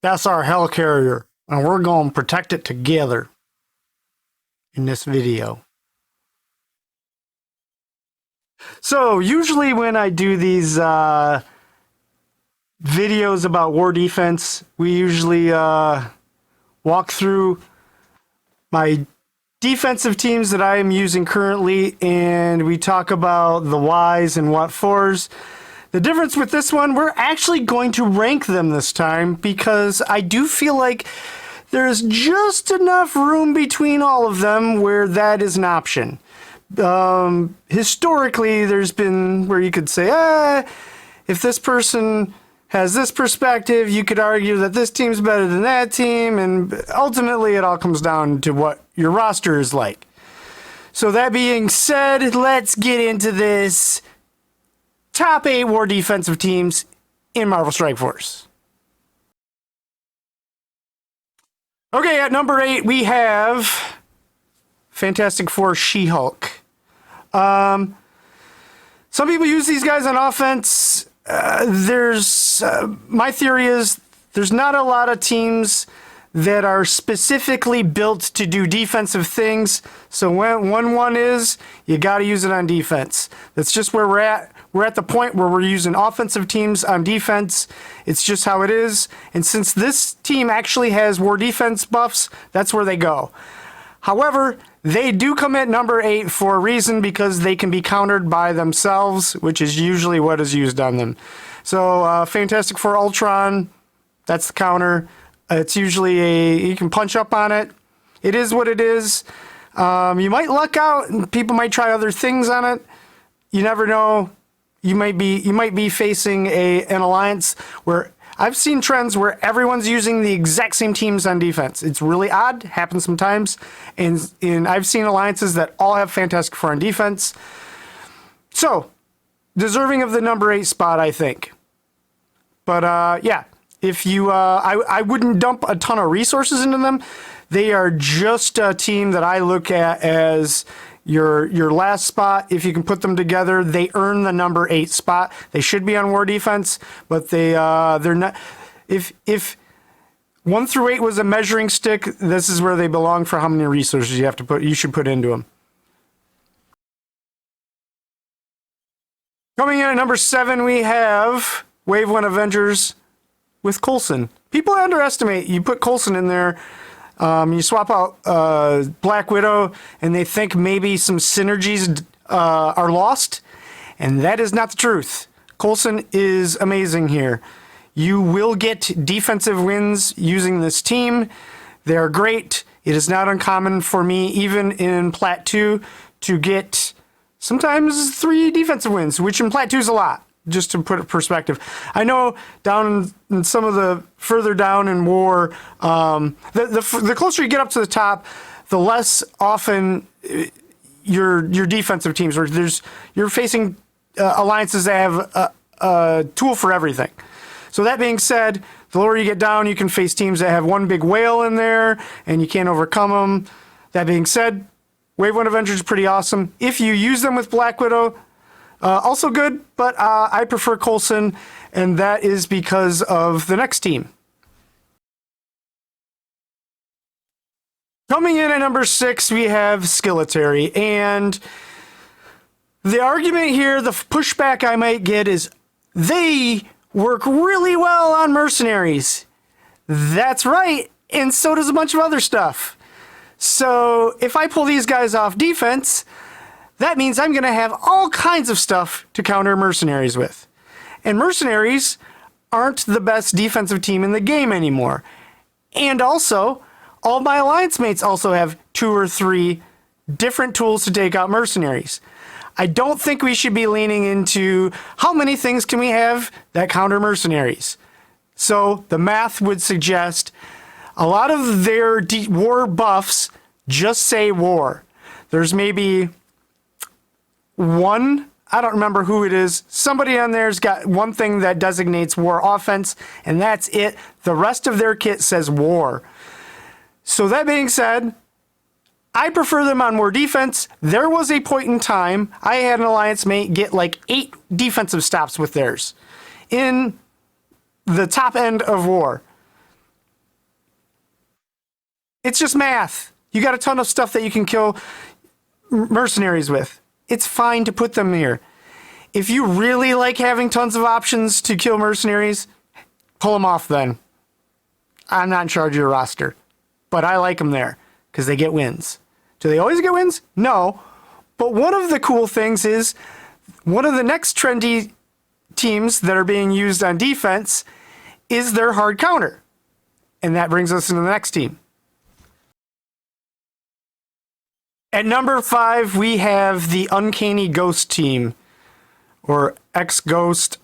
That's our helicarrier, and we're going to protect it together in this video. So usually when I do these videos about war defense, we usually walk through my defensive teams that I am using currently, and we talk about the whys and what fors. The difference with this one, we're actually going to rank them this time because I do feel like there's just enough room between all of them where that is an option. Historically, there's been where you could say, if this person has this perspective, you could argue that this team's better than that team, and ultimately it all comes down to what your roster is like. So that being said, let's get into this. Top 8 war defensive teams in Marvel Strike Force. Okay, at number 8 we have Fantastic Four She-Hulk. Some people use these guys on offense. My theory is there's not a lot of teams that are specifically built to do defensive things. So when one is, you got to use it on defense. That's just where we're at. We're at the point where we're using offensive teams on defense. It's just how it is. And since this team actually has war defense buffs, that's where they go. However, they do come at number 8 for a reason, because they can be countered by themselves, which is usually what is used on them. So Fantastic Four Ultron, that's the counter. It's usually you can punch up on it. It is what it is. You might luck out and people might try other things on it. You never know. You might be facing an alliance where I've seen trends where everyone's using the exact same teams on defense. It's really odd, happens sometimes. And I've seen alliances that all have Fantastic Four on defense. So, deserving of the number 8 spot, I think. But yeah, if you, I wouldn't dump a ton of resources into them. They are just a team that I look at as your last spot. If you can put them together, they earn the number 8 spot. They should be on war defense, but they're not. If 1 through 8 was a measuring stick, this is where they belong for how many resources you should put into them. Coming in at number 7, we have Wave 1 Avengers with Coulson. People underestimate. You put Coulson in there. You swap out Black Widow, and they think maybe some synergies are lost, and that is not the truth. Coulson is amazing here. You will get defensive wins using this team. They are great. It is not uncommon for me, even in Plat 2, to get sometimes 3 defensive wins, which in Plat 2 is a lot. Just to put it in perspective, I know down in some of the further down in war, the closer you get up to the top, the less often your defensive teams, or you're facing alliances that have a tool for everything. So that being said, the lower you get down, you can face teams that have one big whale in there, and you can't overcome them. That being said, Wave 1 Avengers is pretty awesome. If you use them with Black Widow, also good, but I prefer Coulson, and that is because of the next team. Coming in at number 6, we have Skillet, and the argument here, the pushback I might get is they work really well on mercenaries. That's right, and so does a bunch of other stuff. So if I pull these guys off defense, that means I'm going to have all kinds of stuff to counter mercenaries with. And mercenaries aren't the best defensive team in the game anymore. And also, all my alliance mates also have 2 or 3 different tools to take out mercenaries. I don't think we should be leaning into how many things can we have that counter mercenaries. So the math would suggest a lot of their war buffs just say war. There's maybe one, I don't remember who it is, somebody on there's got one thing that designates war offense, and that's it. The rest of their kit says war. So that being said, I prefer them on war defense. There was a point in time I had an alliance mate get like 8 defensive stops with theirs in the top end of war. It's just math. You got a ton of stuff that you can kill mercenaries with. It's fine to put them here. If you really like having tons of options to kill mercenaries, pull them off then. I'm not in charge of your roster, but I like them there because they get wins. Do they always get wins? No. But one of the cool things is one of the next trendy teams that are being used on defense is their hard counter. And that brings us into the next team. At number 5, we have the Uncanny Ghost team, or X-Ghost.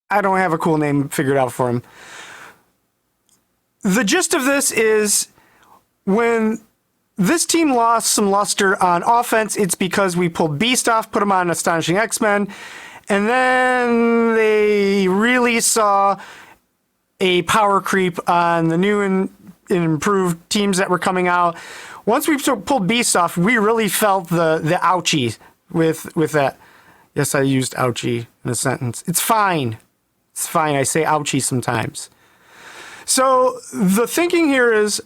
I don't have a cool name figured out for him. The gist of this is when this team lost some luster on offense, it's because we pulled Beast off, put him on Astonishing X-Men, and then they really saw a power creep on the new and improved teams that were coming out. Once we pulled Beast off, we really felt the ouchie with that. Yes, I used ouchie in a sentence. It's fine. It's fine. I say ouchie sometimes. So the thinking here is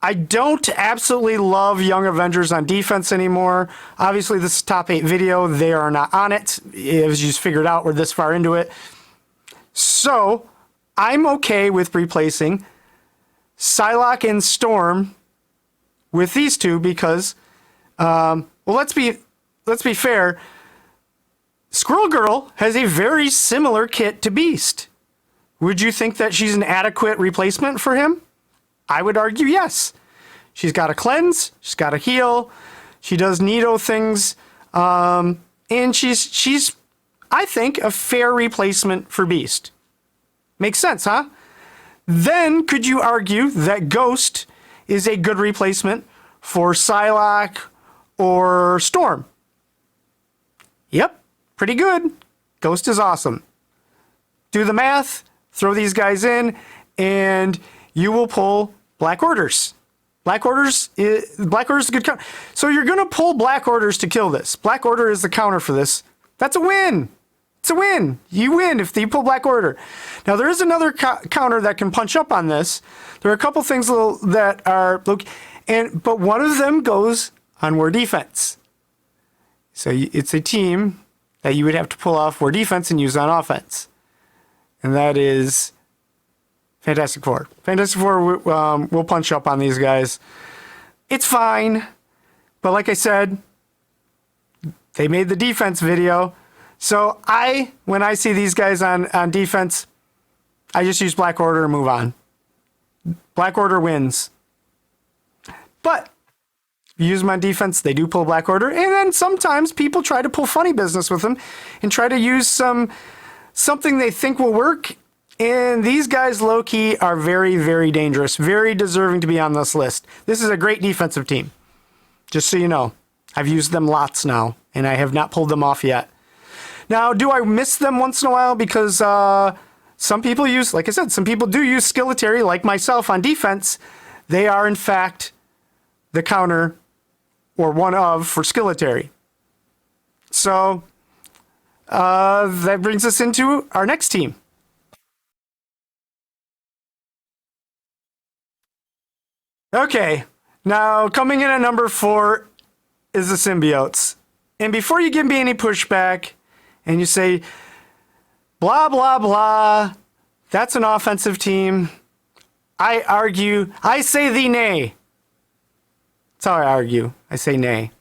I don't absolutely love Young Avengers on defense anymore. Obviously, this is top 8 video. They are not on it. As you just figured out, we're this far into it. So I'm okay with replacing Psylocke and Storm with these two because, well, let's be fair. Squirrel Girl has a very similar kit to Beast. Would you think that she's an adequate replacement for him? I would argue yes. She's got a cleanse, she's got a heal, she does neato things, and she's I think a fair replacement for Beast. Makes sense, huh? Then could you argue that Ghost is a good replacement for Psylocke or Storm? Yep, pretty good. Ghost is awesome. Do the math, throw these guys in, and you will pull Black Orders. Black Orders is a good counter. So you're going to pull Black Orders to kill this. Black Order is the counter for this. That's a win. It's a win. You win if you pull Black Order. Now, there is another counter that can punch up on this. There are a couple things that are... but one of them goes on War Defense. So it's a team that you would have to pull off War Defense and use on offense. And that is Fantastic Four. Fantastic Four will punch up on these guys. It's fine. But like I said, they made the defense video. So when I see these guys on defense, I just use Black Order and move on. Black Order wins. But you use them on defense, they do pull Black Order. And then sometimes people try to pull funny business with them and try to use something they think will work. And these guys, low-key, are very, very dangerous, very deserving to be on this list. This is a great defensive team, just so you know. I've used them lots now, and I have not pulled them off yet. Now, do I miss them once in a while? Because some people use, like I said, some people do use Skillet, like myself, on defense. They are, in fact, the counter, or one of, for Skillet. So that brings us into our next team. Okay, now coming in at number 4 is the Symbiotes. And before you give me any pushback and you say, blah, blah, blah, that's an offensive team, I say the nay. That's how I argue. I say nay.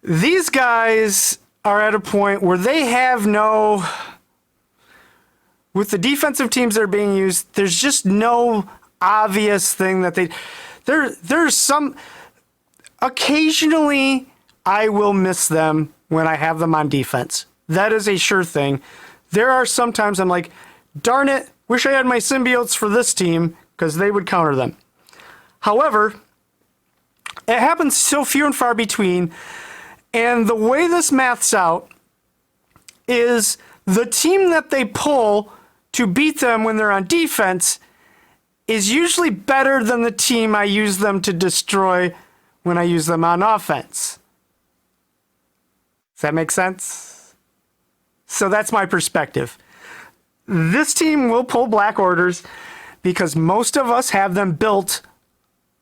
These guys are at a point where they have with the defensive teams that are being used, there's just no obvious thing that there's some, occasionally I will miss them when I have them on defense. That is a sure thing. There are sometimes I'm like, darn it, wish I had my Symbiotes for this team because they would counter them. However, it happens so few and far between, and the way this maths out is the team that they pull to beat them when they're on defense is usually better than the team I use them to destroy when I use them on offense. Does that make sense? So that's my perspective. This team will pull Black Orders. because most of us have them built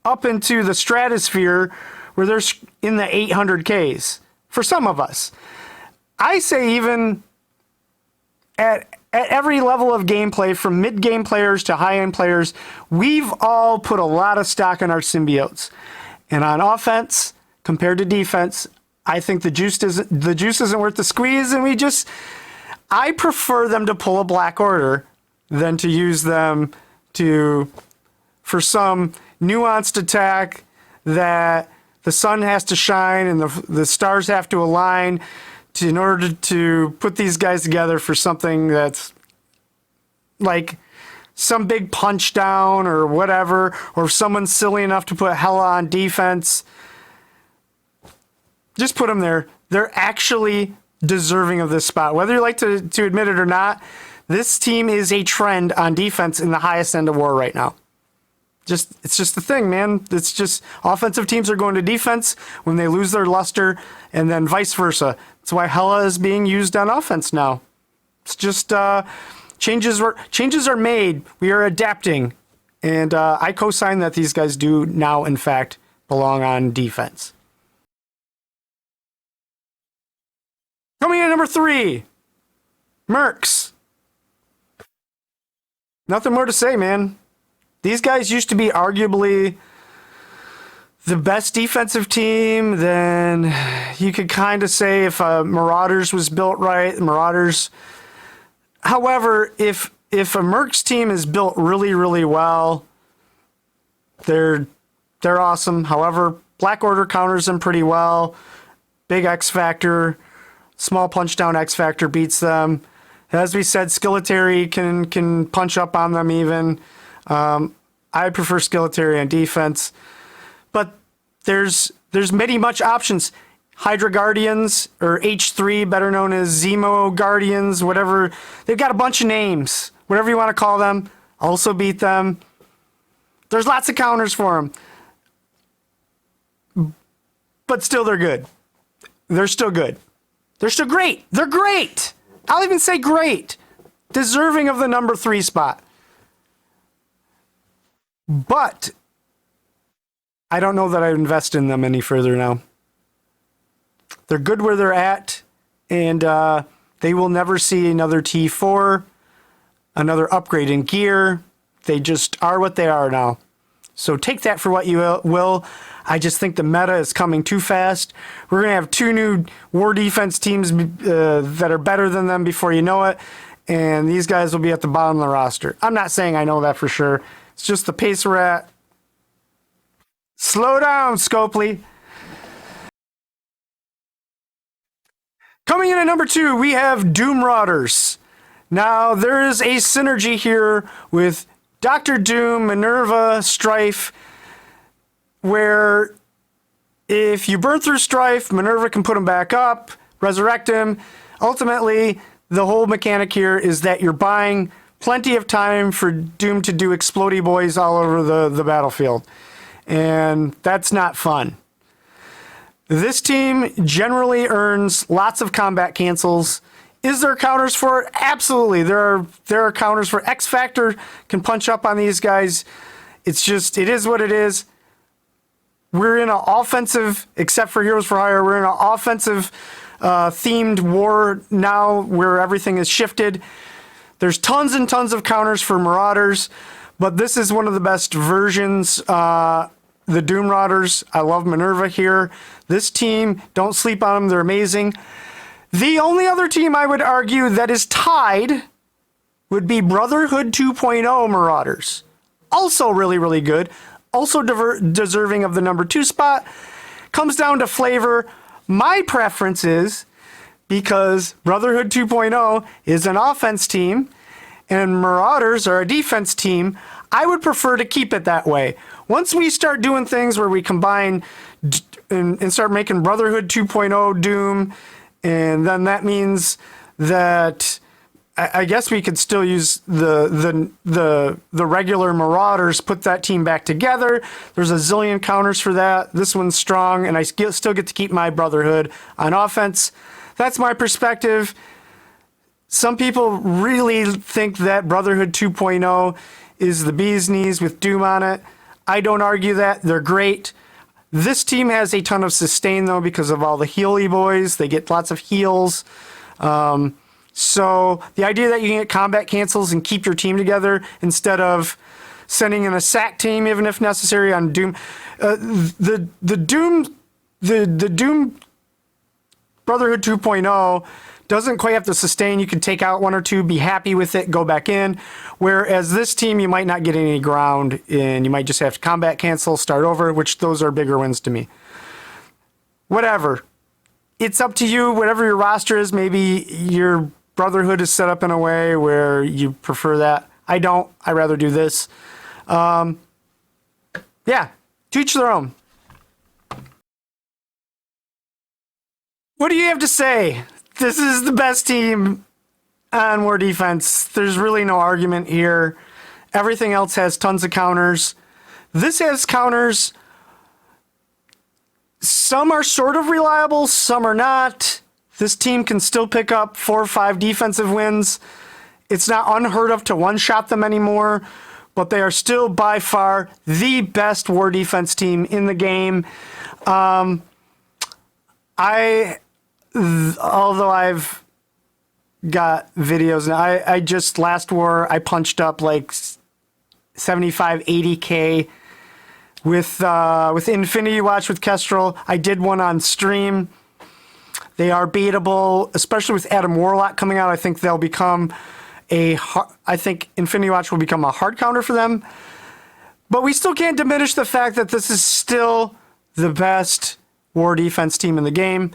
up into the stratosphere where they're in the 800Ks for some of us. I say even at every level of gameplay, from mid-game players to high-end players, we've all put a lot of stock in our symbiotes. And on offense, compared to defense, I think the juice isn't worth the squeeze, and I prefer them to pull a Black Order than to use them for some nuanced attack that the sun has to shine and the stars have to align in order to put these guys together for something that's like some big punch down or whatever, or if someone's silly enough to put Hela on defense, just put them there. They're actually deserving of this spot. Whether you like to admit it or not, this team is a trend on defense in the highest end of war right now. It's just the thing, man. It's just offensive teams are going to defense when they lose their luster, and then vice versa. That's why Hela is being used on offense now. It's just changes are made. We are adapting, and I co-sign that these guys do now, in fact, belong on defense. Coming in at number 3, Mechs. Nothing more to say, man. These guys used to be arguably the best defensive team. Then you could kind of say if Marauders was built right, Marauders. However, if a Mechs team is built really, really well, they're awesome. However, Black Order counters them pretty well. Big X Factor, small punch down X Factor beats them. As we said, Skillet can punch up on them even. I prefer Skillet on defense, but there's many much options. Hydra Guardians, or H3, better known as Zemo Guardians, whatever. They've got a bunch of names, whatever you want to call them. Also beat them. There's lots of counters for them, but still they're good. They're still good. They're still great. They're great. I'll even say great. Deserving of the number 3 spot. But I don't know that I invest in them any further now. They're good where they're at, and they will never see another T4, another upgrade in gear. They just are what they are now. So take that for what you will. I just think the meta is coming too fast. We're going to have 2 new war defense teams that are better than them before you know it, and these guys will be at the bottom of the roster. I'm not saying I know that for sure. It's just the pace we're at. Slow down, Scopely. Coming in at number 2, we have Doom Marauders. Now, there is a synergy here with Dr. Doom, Minerva, Strife, where if you burn through Strife, Minerva can put him back up, resurrect him. Ultimately, the whole mechanic here is that you're buying plenty of time for Doom to do explodey boys all over the battlefield. And that's not fun. This team generally earns lots of combat cancels. Is there counters for it? Absolutely. There are counters for X Factor can punch up on these guys. It is what it is. We're in an offensive, except for Heroes for Hire, we're in an offensive themed war now where everything is shifted. There's tons and tons of counters for Marauders, but this is one of the best versions. The Doom Marauders, I love Minerva here. This team, don't sleep on them, they're amazing. The only other team I would argue that is tied would be Brotherhood 2.0 Marauders. Also really, really good. Also deserving of the number 2 spot. Comes down to flavor. My preference is, because Brotherhood 2.0 is an offense team and Marauders are a defense team, I would prefer to keep it that way. Once we start doing things where we combine and start making Brotherhood 2.0 Doom, and then that means that I guess we could still use the regular Marauders, put that team back together. There's a zillion counters for that. This one's strong, and I still get to keep my Brotherhood on offense. That's my perspective. Some people really think that Brotherhood 2.0 is the bee's knees with Doom on it. I don't argue that. They're great. This team has a ton of sustain, though, because of all the healy boys. They get lots of heals. So the idea that you can get combat cancels and keep your team together instead of sending in a sack team, even if necessary, on Doom. The Doom Brotherhood 2.0 doesn't quite have to sustain. You can take out one or two, be happy with it, go back in. Whereas this team, you might not get any ground, and you might just have to combat cancel, start over, which those are bigger wins to me. Whatever. It's up to you, whatever your roster is. Maybe your Brotherhood is set up in a way where you prefer that. I don't. I rather do this. Yeah, to each their own. What do you have to say? This is the best team on War Defense. There's really no argument here. Everything else has tons of counters. This has counters. Some are sort of reliable, some are not. This team can still pick up 4 or 5 defensive wins. It's not unheard of to one-shot them anymore, but they are still by far the best War Defense team in the game. Although I've got videos, and I just, last war, I punched up like 75, 80K with Infinity Watch with Kestrel. I did one on stream. They are beatable, especially with Adam Warlock coming out. I think they'll become I think Infinity Watch will become a hard counter for them. But we still can't diminish the fact that this is still the best War Defense team in the game.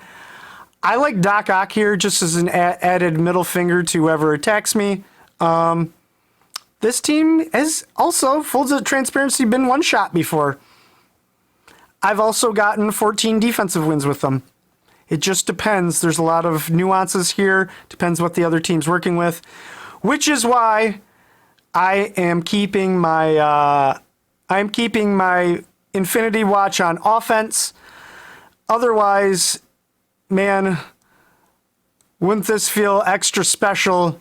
I like Doc Ock here just as an added middle finger to whoever attacks me. This team has also, full transparency, been one-shot before. I've also gotten 14 defensive wins with them. It just depends. There's a lot of nuances here. Depends what the other team's working with, which is why I am keeping my Infinity Watch on offense. Otherwise, man, wouldn't this feel extra special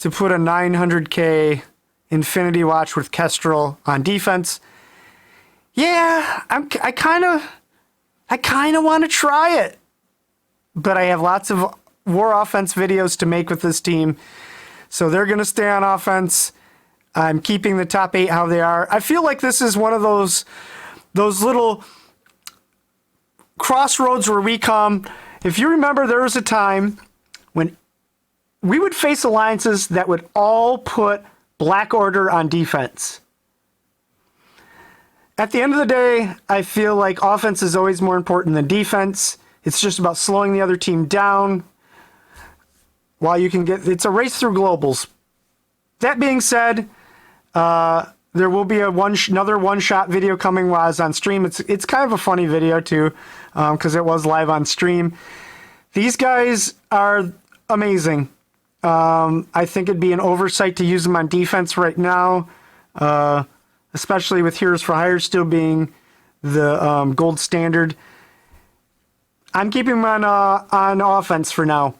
to put a 900K Infinity Watch with Kestrel on defense? Yeah, I kind of want to try it. But I have lots of War Offense videos to make with this team. So they're going to stay on offense. I'm keeping the top 8 how they are. I feel like this is one of those little crossroads where we come. If you remember, there was a time when we would face alliances that would all put Black Order on defense. At the end of the day, I feel like offense is always more important than defense. It's just about slowing the other team down while you can get... It's a race through globals. That being said, there will be another one-shot video coming while I was on stream. It's kind of a funny video, too, because it was live on stream. These guys are amazing. I think it'd be an oversight to use them on defense right now, especially with Heroes for Hire still being the gold standard. I'm keeping them on offense for now.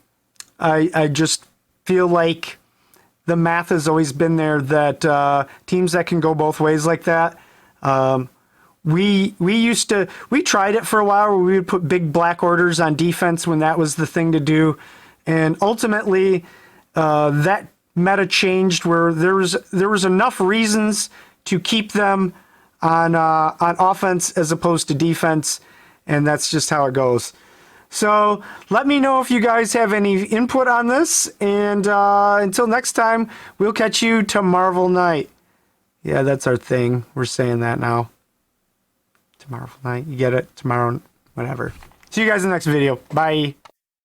I just feel like the math has always been there that teams that can go both ways like that. We tried it for a while where we would put big Black Orders on defense when that was the thing to do, and ultimately that meta changed where there was enough reasons to keep them on offense as opposed to defense, and that's just how it goes. So let me know if you guys have any input on this, and until next time, we'll catch you to Marvel Night. Yeah, that's our thing. We're saying that now. To Marvel Night. You get it? Tomorrow, whatever. See you guys in the next video. Bye.